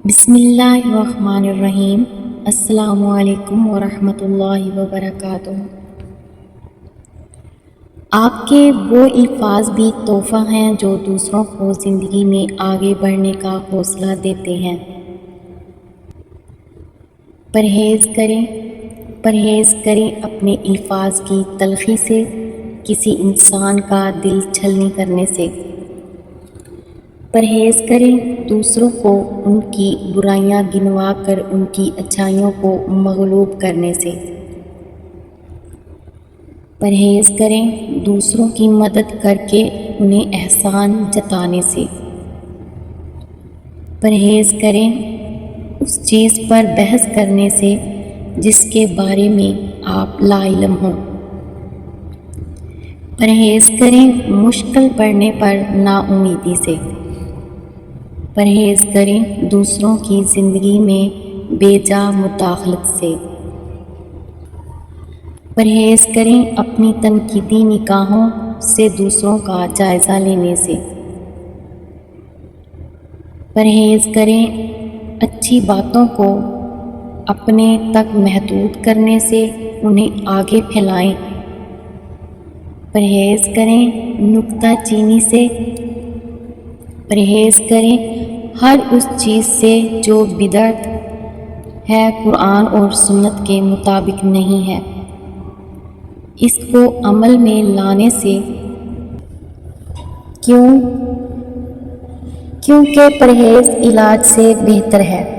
بسم اللہ الرحمن الرحیم۔ السلام علیکم ورحمۃ اللہ وبرکاتہ۔ آپ کے وہ الفاظ بھی تحفہ ہیں جو دوسروں کو زندگی میں آگے بڑھنے کا حوصلہ دیتے ہیں۔ پرہیز کریں اپنے الفاظ کی تلخی سے، کسی انسان کا دل چھلنی کرنے سے۔ پرہیز کریں دوسروں کو ان کی برائیاں گنوا کر ان کی اچھائیوں کو مغلوب کرنے سے۔ پرہیز کریں دوسروں کی مدد کر کے انہیں احسان جتانے سے۔ پرہیز کریں اس چیز پر بحث کرنے سے جس کے بارے میں آپ لا علم ہوں۔ پرہیز کریں مشکل پڑنے پر نا امیدی سے۔ پرہیز کریں دوسروں کی زندگی میں بے جا مداخلت سے۔ پرہیز کریں اپنی تنقیدی نگاہوں سے دوسروں کا جائزہ لینے سے۔ پرہیز کریں اچھی باتوں کو اپنے تک محدود کرنے سے انہیں آگے پھیلائیں۔ پرہیز کریں نکتہ چینی سے۔ پرہیز کریں ہر اس چیز سے جو بدعت ہے، قرآن اور سنت کے مطابق نہیں ہے، اس کو عمل میں لانے سے۔ کیونکہ پرہیز علاج سے بہتر ہے۔